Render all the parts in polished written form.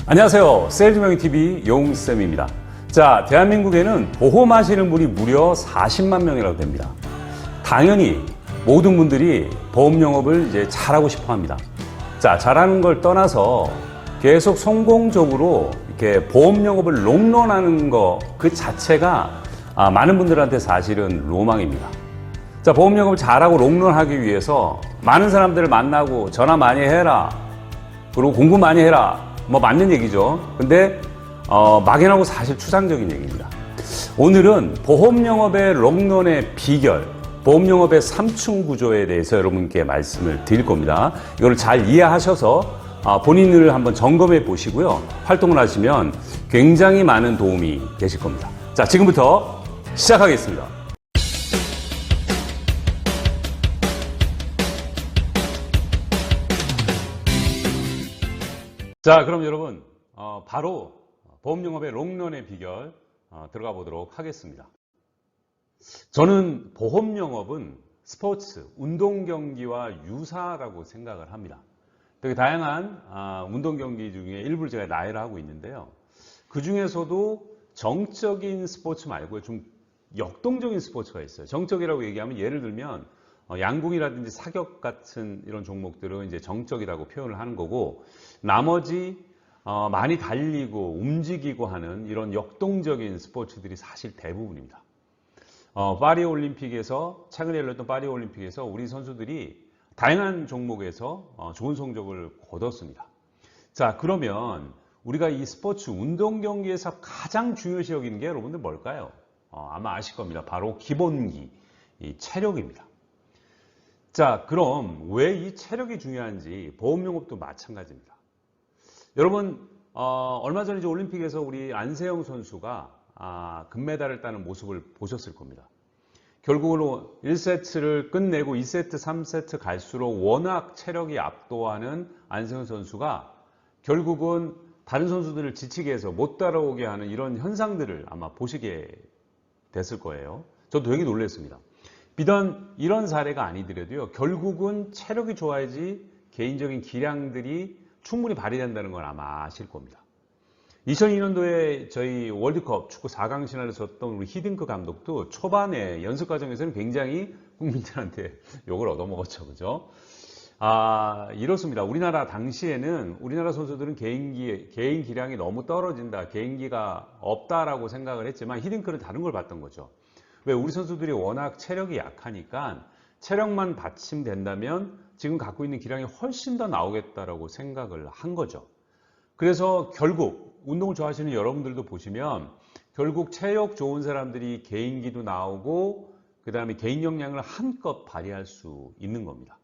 안녕하세요. 세일즈명TV 용쌤입니다. 자, 대한민국에는 보험하시는 분이 무려 40만 명이라고 됩니다. 당연히 모든 분들이 보험 영업을 이제 잘하고 싶어 합니다. 자, 잘하는 걸 떠나서 계속 성공적으로 이렇게 보험 영업을 롱런하는 거 그 자체가 많은 분들한테 사실은 로망입니다. 자, 보험 영업을 잘하고 롱런하기 위해서 많은 사람들을 만나고 전화 많이 해라. 그리고 공부 많이 해라. 뭐 맞는 얘기죠. 근데 막연하고 사실 추상적인 얘기입니다. 오늘은 보험 영업의 롱런의 비결, 보험 영업의 3층 구조에 대해서 여러분께 말씀을 드릴 겁니다. 이걸 잘 이해하셔서 본인을 한번 점검해 보시고요. 활동을 하시면 굉장히 많은 도움이 되실 겁니다. 자, 지금부터 시작하겠습니다. 자, 그럼 여러분 바로 보험 영업의 롱런의 비결 들어가 보도록 하겠습니다. 저는 보험 영업은 스포츠, 운동 경기와 유사하다고 생각을 합니다. 되게 다양한 운동 경기 중에 일부를 제가 나열을 하고 있는데요. 그 중에서도 정적인 스포츠 말고 좀 역동적인 스포츠가 있어요. 정적이라고 얘기하면 예를 들면 양궁이라든지 사격 같은 이런 종목들은 이제 정적이라고 표현을 하는 거고, 나머지 많이 달리고 움직이고 하는 이런 역동적인 스포츠들이 사실 대부분입니다. 파리올림픽에서 최근에 열렸던 파리올림픽에서 우리 선수들이 다양한 종목에서 좋은 성적을 거뒀습니다. 자, 그러면 우리가 이 스포츠 운동 경기에서 가장 중요시 여기는 게 여러분들 뭘까요? 아마 아실 겁니다. 바로 기본기, 이 체력입니다. 자, 그럼 왜 이 체력이 중요한지 보험 영업도 마찬가지입니다. 여러분 얼마 전에 이제 올림픽에서 우리 안세영 선수가 금메달을 따는 모습을 보셨을 겁니다. 결국은 1세트를 끝내고 2세트, 3세트 갈수록 워낙 체력이 압도하는 안세영 선수가 결국은 다른 선수들을 지치게 해서 못 따라오게 하는 이런 현상들을 아마 보시게 됐을 거예요. 저도 되게 놀랐습니다. 비단 이런 사례가 아니더라도요, 결국은 체력이 좋아야지 개인적인 기량들이 충분히 발휘된다는 걸 아마 아실 겁니다. 2002년도에 저희 월드컵 축구 4강 신화를 졌던 우리 히딩크 감독도 초반에 연습 과정에서는 굉장히 국민들한테 욕을 얻어먹었죠. 그죠? 이렇습니다. 우리나라 당시에는 우리나라 선수들은 개인 기량이 너무 떨어진다, 개인기가 없다라고 생각을 했지만 히딩크는 다른 걸 봤던 거죠. 왜? 우리 선수들이 워낙 체력이 약하니까 체력만 받침된다면 지금 갖고 있는 기량이 훨씬 더 나오겠다라고 생각을 한 거죠. 그래서 결국 운동을 좋아하시는 여러분들도 보시면 결국 체력 좋은 사람들이 개인기도 나오고 그 다음에 개인 역량을 한껏 발휘할 수 있는 겁니다.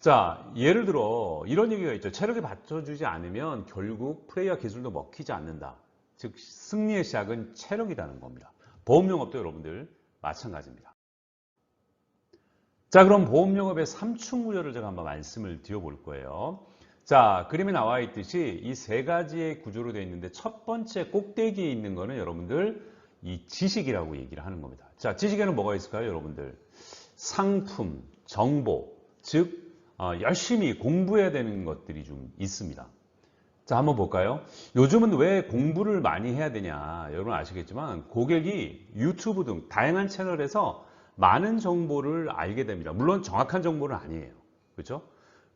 자, 예를 들어 이런 얘기가 있죠. 체력이 받쳐주지 않으면 결국 플레이와 기술도 먹히지 않는다. 즉 승리의 시작은 체력이라는 겁니다. 보험 영업도 여러분들 마찬가지입니다. 자, 그럼 보험 영업의 3층 구조를 제가 한번 말씀을 드려볼 거예요. 자, 그림에 나와 있듯이 이 세 가지의 구조로 되어 있는데 첫 번째 꼭대기에 있는 거는 여러분들 이 지식이라고 얘기를 하는 겁니다. 자, 지식에는 뭐가 있을까요, 여러분들? 상품, 정보, 즉 열심히 공부해야 되는 것들이 좀 있습니다. 자, 한번 볼까요? 요즘은 왜 공부를 많이 해야 되냐? 여러분 아시겠지만 고객이 유튜브 등 다양한 채널에서 많은 정보를 알게 됩니다. 물론 정확한 정보는 아니에요. 그렇죠?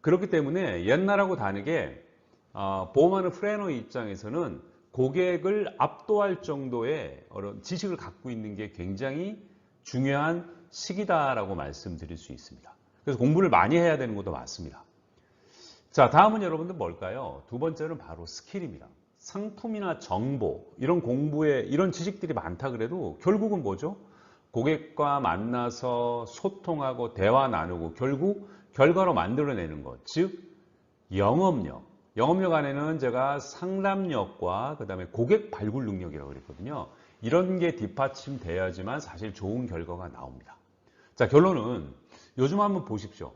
그렇기 때문에 옛날하고 다르게 보험하는 플래너 입장에서는 고객을 압도할 정도의 지식을 갖고 있는 게 굉장히 중요한 시기다라고 말씀드릴 수 있습니다. 그래서 공부를 많이 해야 되는 것도 맞습니다. 자, 다음은 여러분들 뭘까요? 두 번째는 바로 스킬입니다. 상품이나 정보, 이런 공부에 이런 지식들이 많다 그래도 결국은 뭐죠? 고객과 만나서 소통하고 대화 나누고 결국 결과로 만들어내는 것, 즉 영업력. 영업력 안에는 제가 상담력과 그 다음에 고객 발굴 능력이라고 그랬거든요. 이런 게 뒷받침돼야지만 사실 좋은 결과가 나옵니다. 자, 결론은 요즘 한번 보십시오.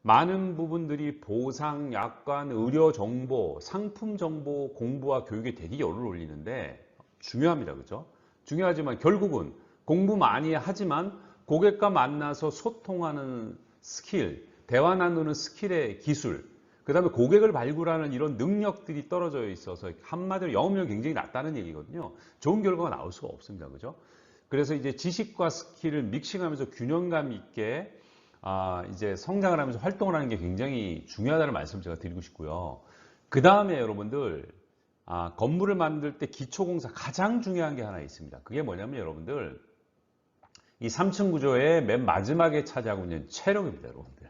많은 부분들이 보상, 약관, 의료 정보, 상품 정보, 공부와 교육에 되게 열을 올리는데 중요합니다. 그죠? 중요하지만 결국은 공부 많이 하지만 고객과 만나서 소통하는 스킬, 대화 나누는 스킬의 기술, 그 다음에 고객을 발굴하는 이런 능력들이 떨어져 있어서 한마디로 영업력이 굉장히 낮다는 얘기거든요. 좋은 결과가 나올 수가 없습니다. 그죠? 그래서 이제 지식과 스킬을 믹싱하면서 균형감 있게 이제 성장을 하면서 활동을 하는 게 굉장히 중요하다는 말씀을 제가 드리고 싶고요. 그 다음에 여러분들 건물을 만들 때 기초공사 가장 중요한 게 하나 있습니다. 그게 뭐냐면 여러분들 이 3층 구조의 맨 마지막에 차지하고 있는 체력입니다. 여러분들.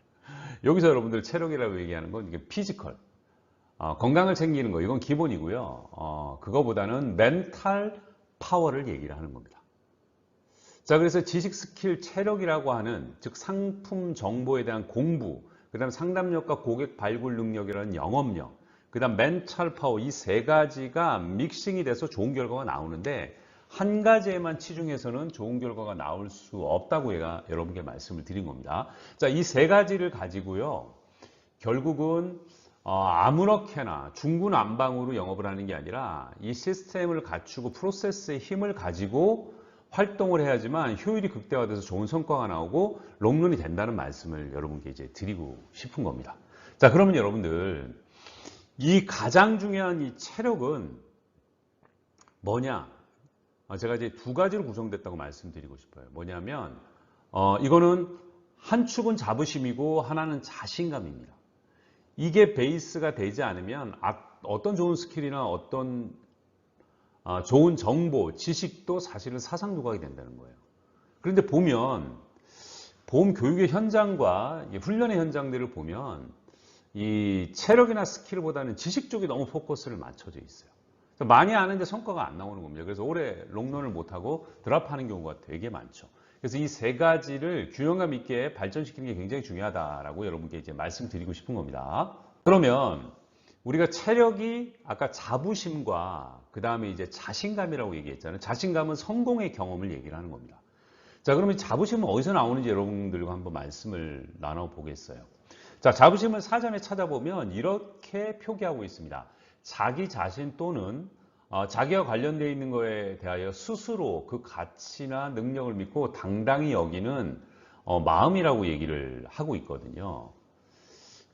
여기서 여러분들 체력이라고 얘기하는 건 이게 피지컬, 건강을 챙기는 거 이건 기본이고요. 그거보다는 멘탈 파워를 얘기를 하는 겁니다. 자, 그래서 지식, 스킬, 체력이라고 하는 즉 상품 정보에 대한 공부, 그 다음 상담력과 고객 발굴 능력이라는 영업력, 그 다음 멘탈 파워 이 세 가지가 믹싱이 돼서 좋은 결과가 나오는데 한 가지에만 치중해서는 좋은 결과가 나올 수 없다고 제가 여러분께 말씀을 드린 겁니다. 자, 이 세 가지를 가지고요. 결국은 아무렇게나 중구난방으로 영업을 하는 게 아니라 이 시스템을 갖추고 프로세스의 힘을 가지고 활동을 해야지만 효율이 극대화돼서 좋은 성과가 나오고 롱런이 된다는 말씀을 여러분께 이제 드리고 싶은 겁니다. 자, 그러면 여러분들 이 가장 중요한 이 체력은 뭐냐? 제가 이제 두 가지로 구성됐다고 말씀드리고 싶어요. 뭐냐면 이거는 한 축은 자부심이고 하나는 자신감입니다. 이게 베이스가 되지 않으면 어떤 좋은 스킬이나 어떤 좋은 정보, 지식도 사실은 사상누각이 된다는 거예요. 그런데 보면 보험 교육의 현장과 훈련의 현장들을 보면 이 체력이나 스킬보다는 지식 쪽에 너무 포커스를 맞춰져 있어요. 많이 아는데 성과가 안 나오는 겁니다. 그래서 오래 롱런을 못하고 드랍하는 경우가 되게 많죠. 그래서 이 세 가지를 균형감 있게 발전시키는 게 굉장히 중요하다라고 여러분께 이제 말씀드리고 싶은 겁니다. 그러면 우리가 체력이 아까 자부심과 그 다음에 이제 자신감이라고 얘기했잖아요. 자신감은 성공의 경험을 얘기를 하는 겁니다. 자, 그러면 자부심은 어디서 나오는지 여러분들과 한번 말씀을 나눠보겠어요. 자, 자부심을 사전에 찾아보면 이렇게 표기하고 있습니다. 자기 자신 또는 자기와 관련되어 있는 것에 대하여 스스로 그 가치나 능력을 믿고 당당히 여기는 마음이라고 얘기를 하고 있거든요.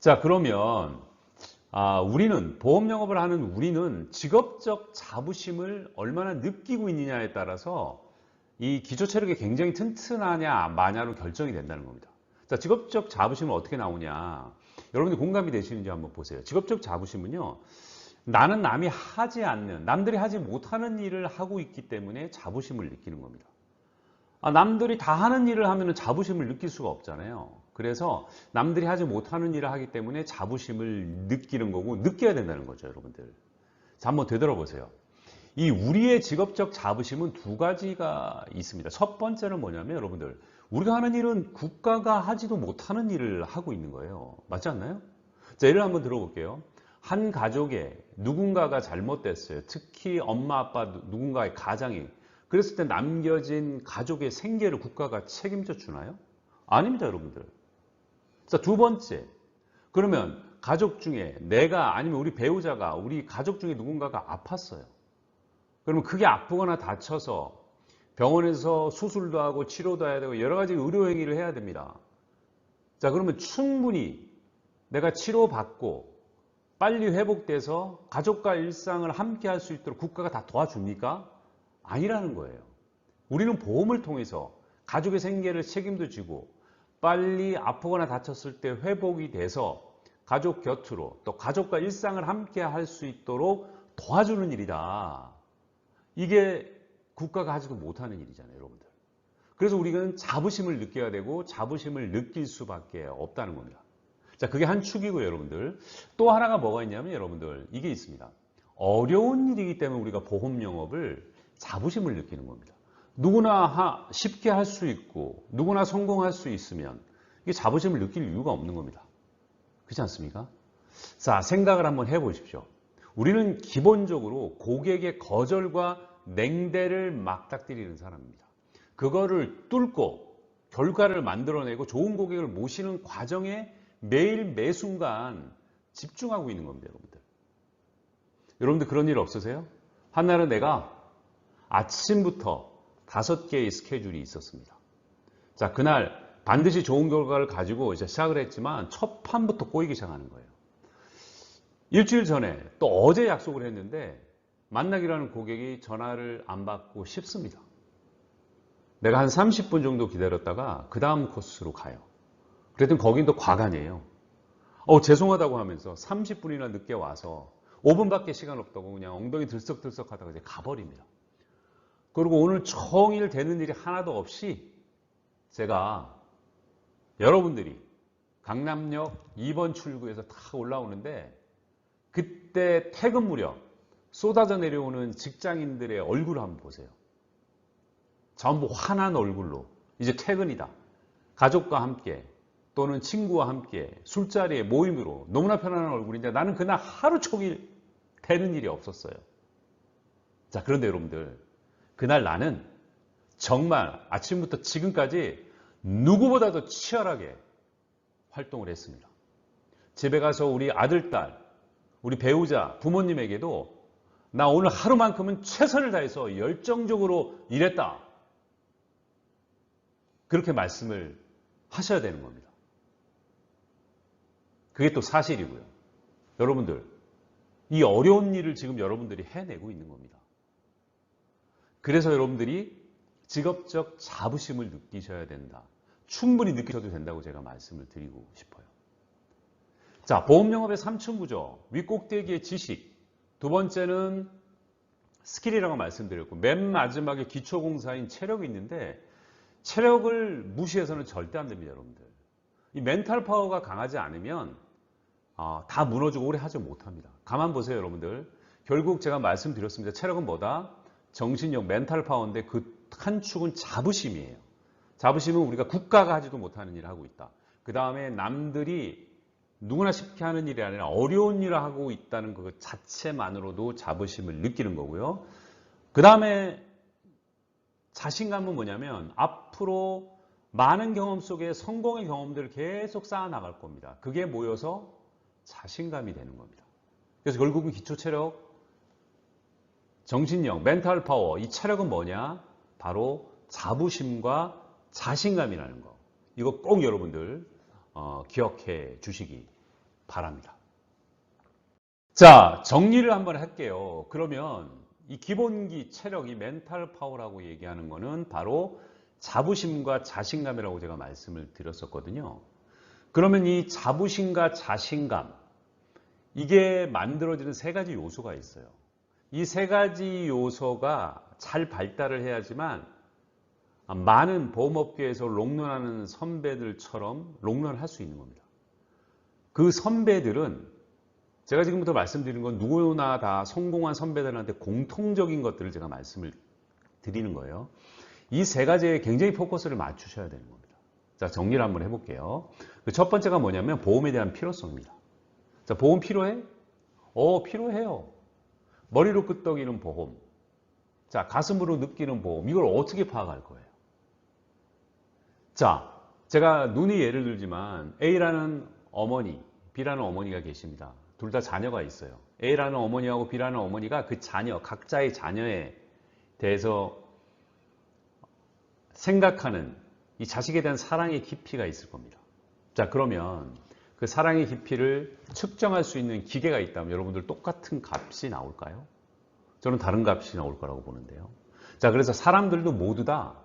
자, 그러면 우리는 보험 영업을 하는 우리는 직업적 자부심을 얼마나 느끼고 있느냐에 따라서 이 기초 체력이 굉장히 튼튼하냐 마냐로 결정이 된다는 겁니다. 자, 직업적 자부심은 어떻게 나오냐? 여러분들 공감이 되시는지 한번 보세요. 직업적 자부심은요. 나는 남이 하지 않는, 남들이 하지 못하는 일을 하고 있기 때문에 자부심을 느끼는 겁니다. 남들이 다 하는 일을 하면 자부심을 느낄 수가 없잖아요. 그래서 남들이 하지 못하는 일을 하기 때문에 자부심을 느끼는 거고 느껴야 된다는 거죠, 여러분들. 자, 한번 되돌아보세요. 이 우리의 직업적 자부심은 두 가지가 있습니다. 첫 번째는 뭐냐면 여러분들, 우리가 하는 일은 국가가 하지도 못하는 일을 하고 있는 거예요. 맞지 않나요? 자, 예를 한번 들어볼게요. 한 가족에 누군가가 잘못됐어요. 특히 엄마, 아빠, 누군가의 가장이. 그랬을 때 남겨진 가족의 생계를 국가가 책임져 주나요? 아닙니다, 여러분들. 자, 두 번째. 그러면 가족 중에 내가 아니면 우리 배우자가 우리 가족 중에 누군가가 아팠어요. 그러면 그게 아프거나 다쳐서 병원에서 수술도 하고 치료도 해야 되고 여러 가지 의료 행위를 해야 됩니다. 자, 그러면 충분히 내가 치료받고 빨리 회복돼서 가족과 일상을 함께 할 수 있도록 국가가 다 도와줍니까? 아니라는 거예요. 우리는 보험을 통해서 가족의 생계를 책임도 지고 빨리 아프거나 다쳤을 때 회복이 돼서 가족 곁으로 또 가족과 일상을 함께 할 수 있도록 도와주는 일이다. 이게 국가가 하지도 못하는 일이잖아요, 여러분들. 그래서 우리는 자부심을 느껴야 되고 자부심을 느낄 수밖에 없다는 겁니다. 자, 그게 한 축이고요, 여러분들. 또 하나가 뭐가 있냐면 여러분들 이게 있습니다. 어려운 일이기 때문에 우리가 보험 영업을 자부심을 느끼는 겁니다. 누구나 쉽게 할 수 있고 누구나 성공할 수 있으면 이게 자부심을 느낄 이유가 없는 겁니다. 그렇지 않습니까? 자, 생각을 한번 해보십시오. 우리는 기본적으로 고객의 거절과 냉대를 맞닥뜨리는 사람입니다. 그거를 뚫고 결과를 만들어내고 좋은 고객을 모시는 과정에 매일 매순간 집중하고 있는 겁니다, 여러분들. 여러분들 그런 일 없으세요? 한날은 내가 아침부터 5개의 스케줄이 있었습니다. 자, 그날 반드시 좋은 결과를 가지고 이제 시작을 했지만 첫 판부터 꼬이기 시작하는 거예요. 일주일 전에 또 어제 약속을 했는데 만나기라는 고객이 전화를 안 받고 싶습니다. 내가 한 30분 정도 기다렸다가 그 다음 코스로 가요. 그랬더니 거긴 또 과간이에요. 죄송하다고 하면서 30분이나 늦게 와서 5분밖에 시간 없다고 그냥 엉덩이 들썩들썩 하다가 이제 가버립니다. 그리고 오늘 종일 되는 일이 하나도 없이 제가 여러분들이 강남역 2번 출구에서 다 올라오는데 그때 퇴근 무렵 쏟아져 내려오는 직장인들의 얼굴을 한번 보세요. 전부 환한 얼굴로 이제 퇴근이다. 가족과 함께 또는 친구와 함께 술자리에 모임으로 너무나 편안한 얼굴인데 나는 그날 하루 종일 되는 일이 없었어요. 자, 그런데 여러분들 그날 나는 정말 아침부터 지금까지 누구보다도 치열하게 활동을 했습니다. 집에 가서 우리 아들, 딸, 우리 배우자, 부모님에게도 나 오늘 하루만큼은 최선을 다해서 열정적으로 일했다. 그렇게 말씀을 하셔야 되는 겁니다. 그게 또 사실이고요. 여러분들, 이 어려운 일을 지금 여러분들이 해내고 있는 겁니다. 그래서 여러분들이 직업적 자부심을 느끼셔야 된다. 충분히 느끼셔도 된다고 제가 말씀을 드리고 싶어요. 자, 보험영업의 3층 구조, 윗꼭대기의 지식, 두 번째는 스킬이라고 말씀드렸고 맨 마지막에 기초공사인 체력이 있는데 체력을 무시해서는 절대 안 됩니다, 여러분들. 이 멘탈 파워가 강하지 않으면 다 무너지고 오래 하지 못합니다. 가만 보세요, 여러분들. 결국 제가 말씀드렸습니다. 체력은 뭐다? 정신력, 멘탈 파워인데 그 한 축은 자부심이에요. 자부심은 우리가 국가가 하지도 못하는 일을 하고 있다. 그 다음에 남들이 누구나 쉽게 하는 일이 아니라 어려운 일을 하고 있다는 그 자체만으로도 자부심을 느끼는 거고요. 그 다음에 자신감은 뭐냐면 앞으로 많은 경험 속에 성공의 경험들을 계속 쌓아 나갈 겁니다. 그게 모여서 자신감이 되는 겁니다. 그래서 결국은 기초체력, 정신력, 멘탈 파워, 이 체력은 뭐냐? 바로 자부심과 자신감이라는 거. 이거 꼭 여러분들 기억해 주시기 바랍니다. 자, 정리를 한번 할게요. 그러면 이 기본기 체력, 이 멘탈 파워라고 얘기하는 거는 바로 자부심과 자신감이라고 제가 말씀을 드렸었거든요. 그러면 이 자부심과 자신감, 이게 만들어지는 세 가지 요소가 있어요. 이 세 가지 요소가 잘 발달을 해야지만 많은 보험업계에서 롱런하는 선배들처럼 롱런을 할 수 있는 겁니다. 그 선배들은 제가 지금부터 말씀드리는 건 누구나 다 성공한 선배들한테 공통적인 것들을 제가 말씀을 드리는 거예요. 이 세 가지에 굉장히 포커스를 맞추셔야 되는 겁니다. 자, 정리를 한번 해볼게요. 그 첫 번째가 뭐냐면 보험에 대한 필요성입니다. 자, 보험 필요해? 필요해요. 머리로 끄떡이는 보험. 자, 가슴으로 느끼는 보험. 이걸 어떻게 파악할 거예요? 자, 제가 눈이 예를 들지만 A라는 어머니, B라는 어머니가 계십니다. 둘 다 자녀가 있어요. A라는 어머니하고 B라는 어머니가 그 자녀, 각자의 자녀에 대해서 생각하는 이 자식에 대한 사랑의 깊이가 있을 겁니다. 자, 그러면 그 사랑의 깊이를 측정할 수 있는 기계가 있다면 여러분들 똑같은 값이 나올까요? 저는 다른 값이 나올 거라고 보는데요. 자, 그래서 사람들도 모두 다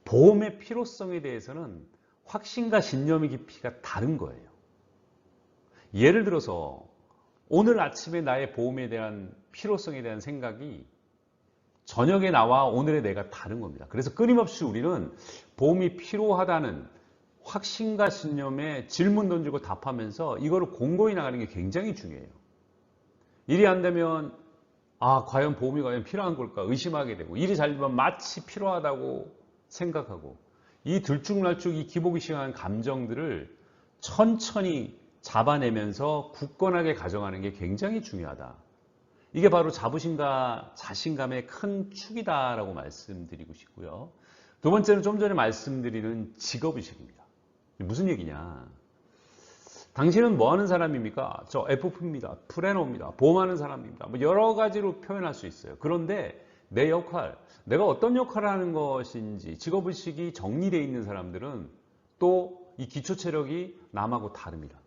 보험의 필요성에 대해서는 확신과 신념의 깊이가 다른 거예요. 예를 들어서 오늘 아침에 나의 보험에 대한 필요성에 대한 생각이 저녁에 나와 오늘의 내가 다른 겁니다. 그래서 끊임없이 우리는 보험이 필요하다는 확신과 신념에 질문 던지고 답하면서 이거를 공고히 나가는 게 굉장히 중요해요. 일이 안 되면 과연 보험이 과연 필요한 걸까 의심하게 되고, 일이 잘 되면 마치 필요하다고 생각하고, 이 들쭉날쭉 이 기복이식한 감정들을 천천히 잡아내면서 굳건하게 가져가는 게 굉장히 중요하다. 이게 바로 자부심과 자신감의 큰 축이다라고 말씀드리고 싶고요. 두 번째는 좀 전에 말씀드리는 직업의식입니다. 무슨 얘기냐? 당신은 뭐 하는 사람입니까? 저 FP입니다. 플래너입니다. 보험하는 사람입니다. 뭐 여러 가지로 표현할 수 있어요. 그런데 내 역할, 내가 어떤 역할을 하는 것인지 직업의식이 정리되어 있는 사람들은 또 이 기초체력이 남하고 다릅니다.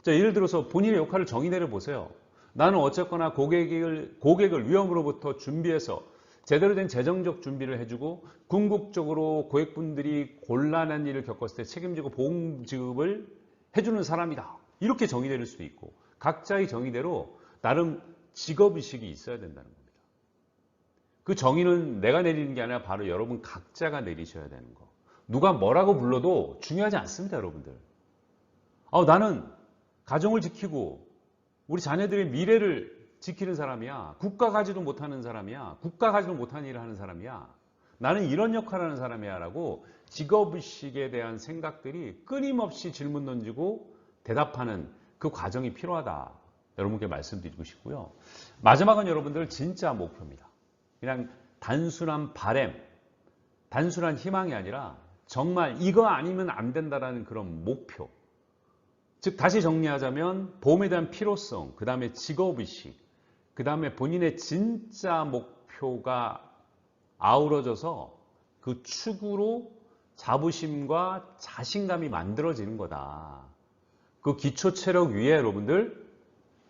자, 예를 들어서 본인의 역할을 정의내려 보세요. 나는 어쨌거나 고객을 위험으로부터 준비해서 제대로 된 재정적 준비를 해주고 궁극적으로 고객분들이 곤란한 일을 겪었을 때 책임지고 보험 지급을 해주는 사람이다. 이렇게 정의내릴 수도 있고 각자의 정의대로 나름 직업의식이 있어야 된다는 겁니다. 그 정의는 내가 내리는 게 아니라 바로 여러분 각자가 내리셔야 되는 거. 누가 뭐라고 불러도 중요하지 않습니다, 여러분들. 나는 가정을 지키고 우리 자녀들의 미래를 지키는 사람이야. 국가 가지도 못하는 사람이야. 국가 가지도 못하는 일을 하는 사람이야. 나는 이런 역할을 하는 사람이야 라고 직업의식에 대한 생각들이 끊임없이 질문 던지고 대답하는 그 과정이 필요하다. 여러분께 말씀드리고 싶고요. 마지막은 여러분들 진짜 목표입니다. 그냥 단순한 바램, 단순한 희망이 아니라 정말 이거 아니면 안 된다라는 그런 목표. 즉 다시 정리하자면 보험에 대한 필요성, 그 다음에 직업의식, 그 다음에 본인의 진짜 목표가 아우러져서 그 축으로 자부심과 자신감이 만들어지는 거다. 그 기초 체력 위에 여러분들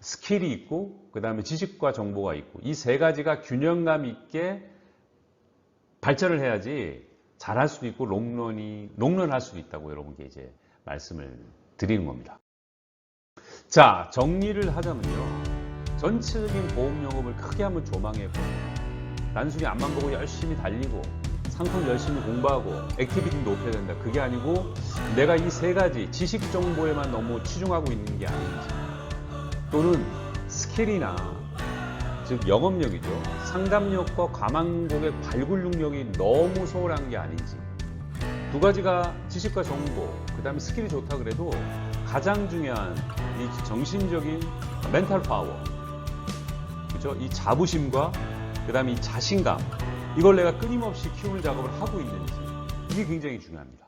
스킬이 있고 그 다음에 지식과 정보가 있고 이 세 가지가 균형감 있게 발전을 해야지 잘할 수도 있고 롱런할 수도 있다고 여러분께 이제 말씀을 드리는 겁니다. 자, 정리를 하자면요. 전체적인 보험 영업을 크게 한번 조망해보면 단순히 앞만 보고 열심히 달리고 상품 열심히 공부하고 액티비티 높여야 된다. 그게 아니고 내가 이 세 가지 지식 정보에만 너무 치중하고 있는 게 아닌지 또는 스킬이나 즉 영업력이죠. 상담력과 과망고객 발굴 능력이 너무 소홀한 게 아닌지 두 가지가 지식과 정보 그 다음에 스킬이 좋다 그래도 가장 중요한 이 정신적인 멘탈 파워 그죠? 이 자부심과 그 다음에 이 자신감 이걸 내가 끊임없이 키우는 작업을 하고 있는지 이게 굉장히 중요합니다.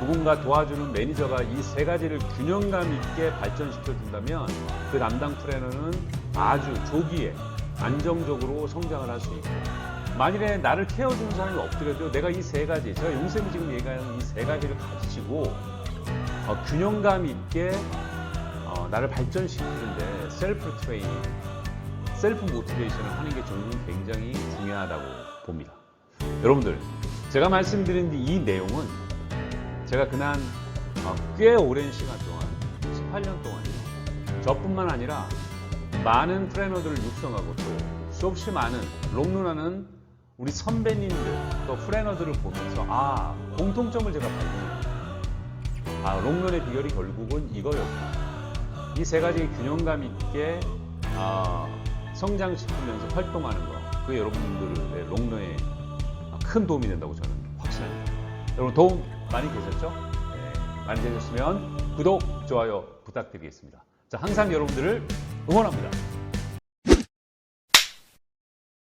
누군가 도와주는 매니저가 이 세 가지를 균형감 있게 발전시켜 준다면 그 담당 트레이너는 아주 조기에 안정적으로 성장을 할 수 있고 만일에 나를 케어주는 사람이 없더라도 내가 이 세 가지 제가 용쌤이 지금 얘기하는 이 세 가지를 가지고 균형감 있게 나를 발전시키는데 셀프 트레이닝 셀프 모티베이션을 하는 게 저는 굉장히 중요하다고 봅니다. 여러분들 제가 말씀드린 이 내용은 제가 그날 꽤 오랜 시간 동안 18년 동안이요. 저뿐만 아니라 많은 트레이너들을 육성하고 또 수없이 많은 롱런하는 우리 선배님들 또 트레이너들을 보면서 공통점을 제가 발견했어요. 롱런의 비결이 결국은 이거였구나. 이 세 가지 균형감 있게 성장시키면서 활동하는 거 그게 여러분들의 롱런에 큰 도움이 된다고 저는 확신합니다. 여러분 도움 많이 되셨죠? 네, 많이 되셨으면 구독, 좋아요 부탁드리겠습니다. 자, 항상 여러분들을 응원합니다.